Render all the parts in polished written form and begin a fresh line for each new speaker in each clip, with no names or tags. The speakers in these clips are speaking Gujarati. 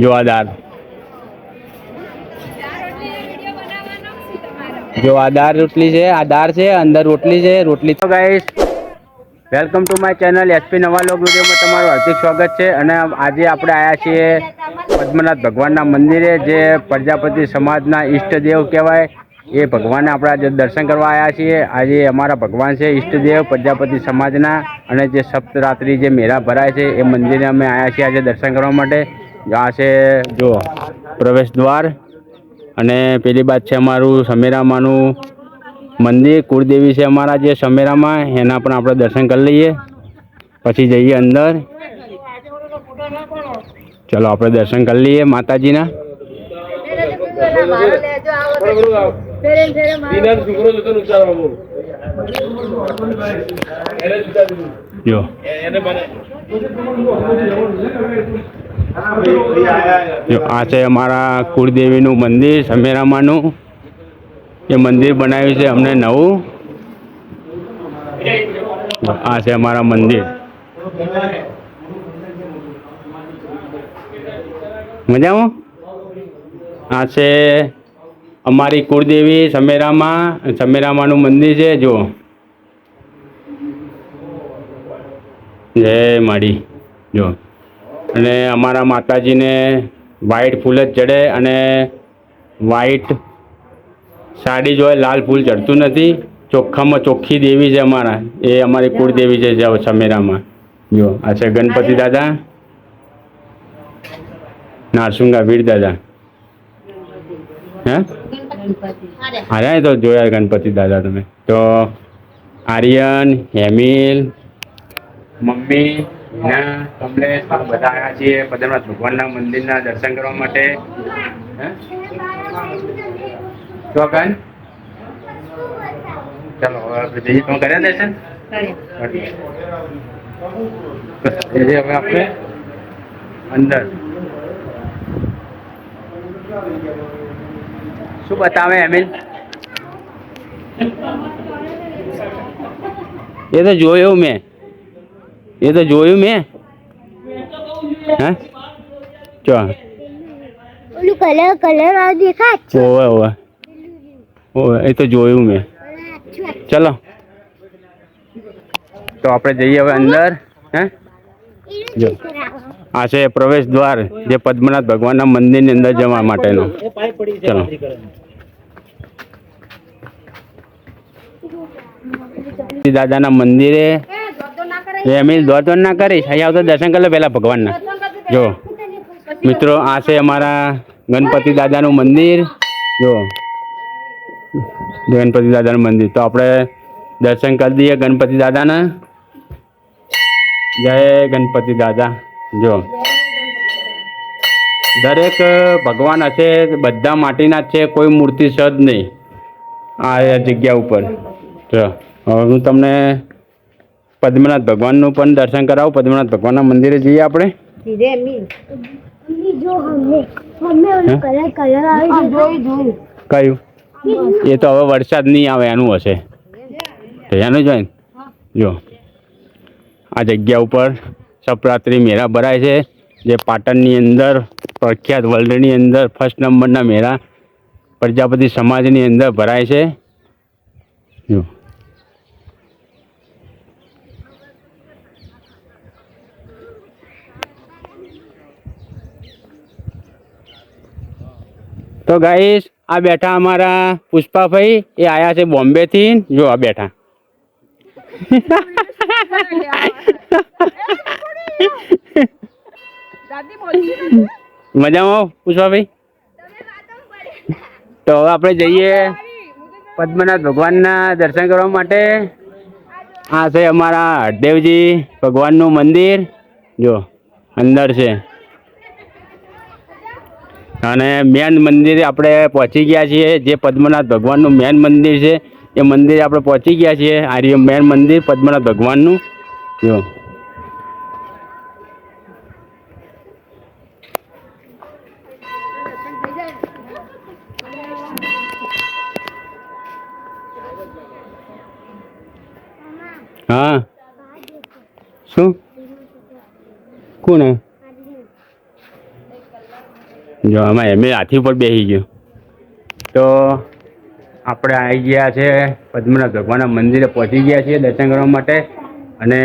જો આ દાળ, જો આ દાળ રોટલી છે, આ દાળ છે, અંદર રોટલી છે. રોટલી તો guys, welcome to my channel SP નવા લોક વિડીયોમાં તમારું હાર્દિક સ્વાગત છે. અને આજે આપણે આવ્યા છીએ પદ્મનાથ ભગવાનના મંદિરે, જે પ્રજાપતિ સમાજના ઈષ્ટદેવ કહેવાય. એ ભગવાનને આપણે આજે દર્શન કરવા આવ્યા છીએ. આજે અમારા ભગવાન છે ઈષ્ટદેવ પ્રજાપતિ સમાજના, અને જે સપ્તરાત્રિ જે મેળા ભરાય છે એ મંદિરે અમે આવ્યા છીએ આજે દર્શન કરવા માટે. આ છે જો પ્રવેશ દ્વાર, અને પેલી બાદ છે અમારું સમેરામાનું મંદિર. કુળદેવી છે અમારા જે સમેરામાં, એના પણ આપણે દર્શન કરી લઈએ, પછી જઈએ અંદર. ચલો આપણે દર્શન કરી લઈએ માતાજીના. જો આ છે અમારા કુળદેવીનું મંદિર સમેરામાનું. એ મંદિર બનાવ્યું છે અમને નવું. આ છે અમારા મંદિર. મજામાં. આ છે અમારી કુળદેવી સમેરામાનું મંદિર છે. જો જય માડી. જો અને અમારા માતાજીને વ્હાઈટ ફૂલ જ ચડે, અને વ્હાઈટ સાડી જો લાલ ફૂલ ચડતું નથી. ચોખ્ખામાં ચોખ્ખી દેવી છે અમારા, એ અમારી કુળદેવી છે જાઓ સમેરામાં. જો આ છે ગણપતિ દાદા, નારસુંગા વીર દાદા. હે અરે તો જોયા ગણપતિ દાદા તમે તો. આર્યન, હેમિલ, મમ્મી ના કમલેશ બધા આવ્યા છીએ પદ્મનાથ ભગવાનના મંદિરના દર્શન કરવા માટે. ચોકન ચલો હવે જઈએ. તમે કર્યા દર્શન? હવે આપણે અંદર શું બતાવે એમિલ? એ તો જોયું મેં, એ તો જોયું મેં. હા ચો
ઓલું કલર કલર આ દેખાય.
ઓવે ઓવે ઓવે, એ તો જોયું મેં. ચલો તો આપણે જઈએ હવે અંદર. હે જો આ છે પ્રવેશ દ્વાર, જે પદ્મનાથ ભગવાનના મંદિરની અંદર જવા માટેનો. ચલો દાદાના મંદિરે. એમિલ દોડ ના કરીશ, અહીંયા આવતો દર્શન કરી લે પહેલા ભગવાનના. જો મિત્રો આ છે અમારા ગણપતિ દાદાનું મંદિર. જો ગણપતિ દાદાનું મંદિર, તો આપણે દર્શન કરી દઈએ ગણપતિ દાદાના. જય ગણપતિ દાદા. જો દરેક ભગવાન હશે, બધા માટીના જ છે, કોઈ મૂર્તિ છે જ નહીં આ જગ્યા ઉપર. તો હવે હું તમને પદ્મનાથ ભગવાનનું પણ દર્શન કરાવું. પદ્મનાથ ભગવાનના મંદિરે જઈએ આપણે. કયું? એ તો હવે વરસાદ નહીં આવે એનું હશે, તો એનું જ હોય ને. જો આ જગ્યા ઉપર સપ્તરાત્રિ મેળા ભરાય છે, જે પાટણની અંદર પ્રખ્યાત, વર્લ્ડની અંદર ફર્સ્ટ નંબરના મેળા પ્રજાપતિ સમાજની અંદર ભરાય છે. જો તો ગાઈસ, આ બેઠા અમારા પુષ્પાભાઈ, એ આયા છે બોમ્બેથી. જો આ બેઠા. મજામાં પુષ્પાભાઈ? તો હવે આપણે જઈએ પદ્મનાથ ભગવાનના દર્શન કરવા માટે. આ છે અમારા હરદેવજી ભગવાનનું મંદિર. જો અંદર છે, અને મેન મંદિર આપણે પહોંચી ગયા છીએ. જે પદ્મનાથ ભગવાનનું મેન મંદિર છે, એ મંદિર આપણે પહોંચી ગયા છીએ. આ મેન મંદિર પદ્મનાથ ભગવાનનું. જો હા શું? કોને? જો આમાં એમ હાથી ઉપર બેસી ગયો. તો આપણે આવી ગયા છે પદ્મનાભ ભગવાનના મંદિરે પહોંચી ગયા છીએ દર્શન કરવા માટે. અને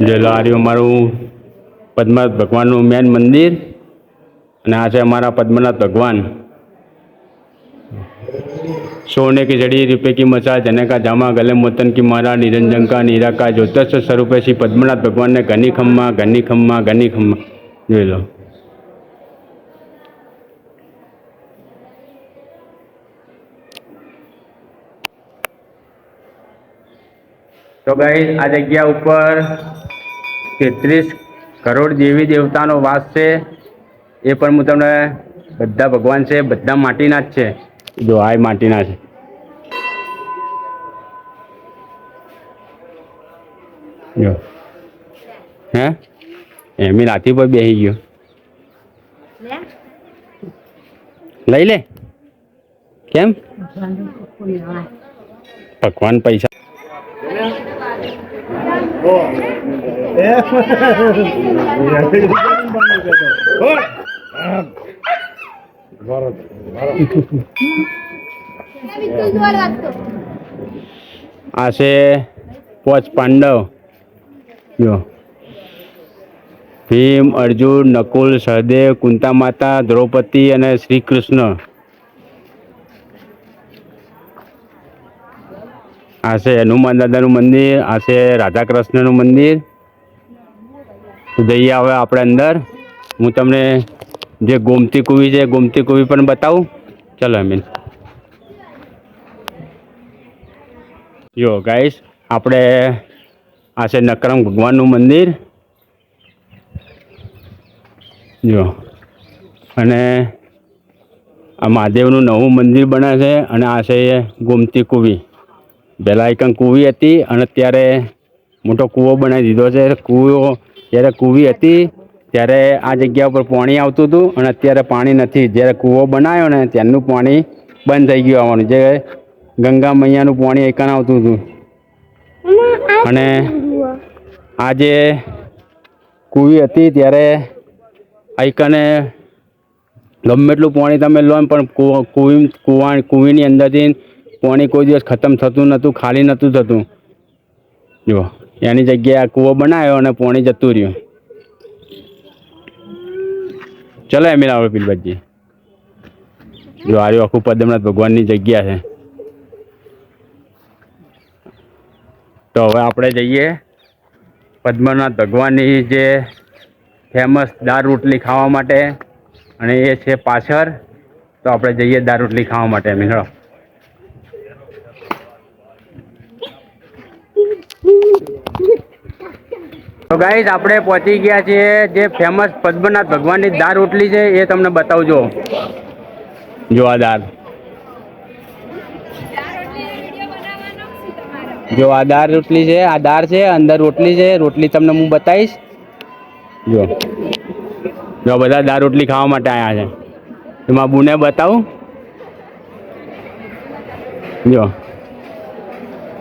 જો લાર્યું અમારું પદ્મનાભ ભગવાનનું મેન મંદિર. અને આ છે અમારા પદ્મનાભ ભગવાન. सोने की जड़ी रुपये की मसा जने का जामा गले मोतन की मारा निरंजन का नीरा का ज्योतिष स्वरूप श्री पद्मनाथ भगवान ने घनी खम्मा જોઈ લો. તો ગાઈસ આ જગ્યા ઉપર 33 કરોડ દેવી દેવતાનો વાસ છે. એ પણ હું તમને બધા ભગવાન છે, બધા માટીના જ છે. જો આ માટીના છે. જો હે એમી રાતી પર બેસી ગયો. લઈ લે. કેમ ભગવાન પૈસા આ છે 5 પાંડવ. જો ભીમ, અર્જુન, નકુલ, સહદેવ, કુંતા માતા, દ્રૌપદી અને શ્રી કૃષ્ણ. આ છે હનુમાન દાદાનું મંદિર. આ છે રાધા કૃષ્ણનું મંદિર. જઈએ હવે આપણે અંદર. હું તમને જે ગોમતી કુવી છે ગોમતી કુવી પણ બતાવું. ચલો અમીન. જો ગાઈસ આપણે આ છે નકરંગ ભગવાનનું મંદિર. જો અને આ મહાદેવનું નવું મંદિર બને છે. અને આ છે ગોમતી કુવી. પહેલાં એક કુવી હતી અને અત્યારે મોટો કૂવો બનાવી દીધો છે. કૂવો જ્યારે કુવી હતી ત્યારે આ જગ્યા ઉપર પાણી આવતું હતું અને અત્યારે પાણી નથી. જ્યારે કૂવો બનાવ્યો ને ત્યારનું પાણી બંધ થઈ ગયું આવવાનું. જે ગંગા મૈયાનું પાણી એકન આવતું હતું. અને આ જે કુવી હતી ત્યારે આઈકને ગમે એટલું પાણી તમે લો પણ કુવીની અંદરથી પાણી કોઈ દિવસ ખતમ થતું નહોતું, ખાલી નહોતું થતું. જો એની જગ્યાએ આ કૂવો બનાવ્યો અને પાણી જતું રહ્યું. ચલો એમ આવે પીલબાજી. જો આ આખું પદ્મનાથ ભગવાનની જગ્યા છે. તો હવે આપણે જઈએ પદ્મનાથ ભગવાનની જે ફેમસ દાળ રોટલી ખાવા માટે. અને એ છે પાછળ. તો આપણે જઈએ દાળ રોટલી ખાવા માટે. મેળો તો ગાઈસ આપણે પહોંચી ગયા છીએ જે ફેમસ પદ્મનાથ ભગવાનની દાળ રોટલી છે એ તમને બતાવજો. જો આ દાળ, જો આ દાળ રોટલી છે. આ દાળ છે, અંદર રોટલી છે. રોટલી તમને હું બતાવીશ. જો જો બધા દાળ રોટલી ખાવા માટે આવ્યા છે. એમાં બુને બતાવું. જો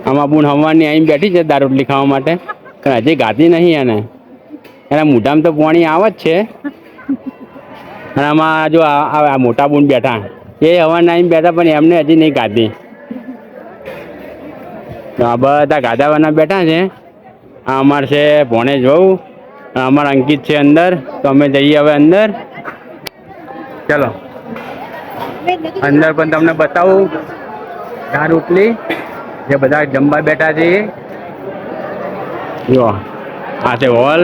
આમાં બુન હવાની અહીં બેઠી છે દાળ રોટલી ખાવા માટે. પણ હજી ગાતી નહીં એને. એના મોઢામાં તો પાણી આવે જ છે. અને આમાં જો આ મોટા બુન બેઠા એ હવાના અહીં બેઠા પણ એમને હજી નહીં ગાતી. આ બધા ગાધાવાના બેઠા છે. આ અમારે છે ભોણે જોવું. અમારા અંકિત છે અંદર. તો અમે જઈએ હવે અંદર. ચલો અંદર પણ તમને બતાવું દાળ રોટલી જે બધા જમવા બેઠા છે. જો આ છે હોલ.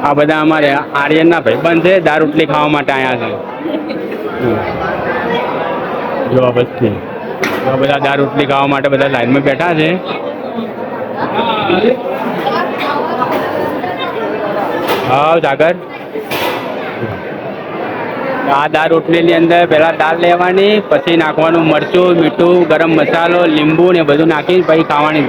આ બધા અમારે આર્યનના ભાઈબંધ છે. દાળ રોટલી ખાવા માટે આવ્યા છે. જો બસથી બધા દાળ રોટલી ખાવા માટે બધા લાઈનમાં બેઠા છે. હા સાગર. આ દાળ રોટલીની અંદર પહેલાં દાળ લેવાની, પછી નાખવાનું મરચું, મીઠું, ગરમ મસાલો, લીંબુ ને બધું નાખી પછી ખાવાની.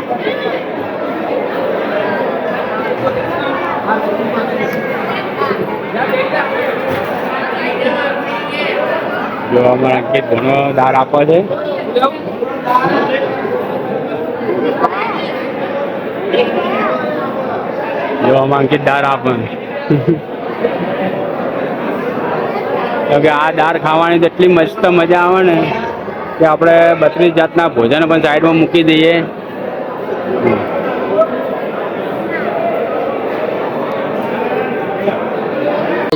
જો અમારા અંકિત ઘણો દાળ આપે છે. જો અમારા અંકિત દાળ આપે તો કે આ દાળ ખાવાની તો એટલી મસ્ત મજા આવે ને કે આપણે 32 જાતના ભોજન પણ સાઈડમાં મૂકી દઈએ.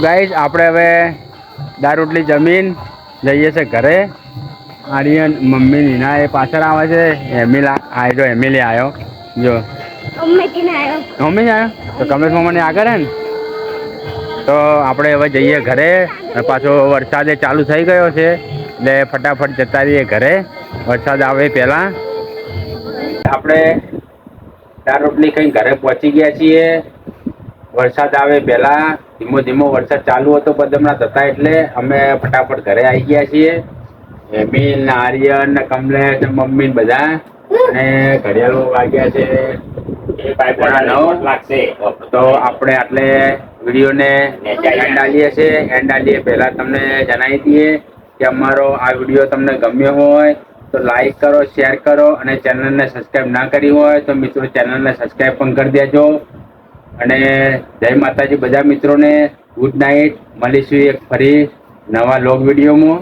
ગાઈસ આપણે હવે દાળ રોટલી જમીન જઈએ છે ઘરે. આર્યન મમ્મી નીના એ પાછળ આવે છે. એમિલી આવ્યો જો મમ્મી આવ્યો તો કમલેશ મામાની આગળ હે ને તો આપણે હવે જઈએ ઘરે. પાછો વરસાદ ચાલુ થઈ ગયો છે એટલે ફટાફટ જતા રહીએ ઘરે વરસાદ આવે પહેલાં. આપણે દાળ રોટલી ખાઈને ઘરે પહોંચી ગયા છીએ વરસાદ આવે પહેલાં. ધીમો ધીમો વરસાદ ચાલુ હતો પદમણા થતા એટલે અમે ફટાફટ ઘરે આવી ગયા છીએ. એમિલ ને આર્યન ને કમલેશ ને મમ્મી બધા અને ઘડિયાળો વાગ્યા છે 9 લાગશે. તો આપણે આટલે વિડીયોને એન્ડ આલીએ છીએ. એન્ડ આલીએ પહેલાં તમને જણાવી દઈએ કે અમારો આ વિડીયો તમને ગમ્યો હોય તો લાઈક કરો, શેર કરો અને ચેનલને સબસ્ક્રાઈબ ના કરી હોય તો મિત્રો ચેનલને સબસ્ક્રાઈબ પણ કરી દેજો. અને જય માતાજી બધા મિત્રોને. Good night. મળીશું એક ફરી નવા લોગ વિડીયોમાં.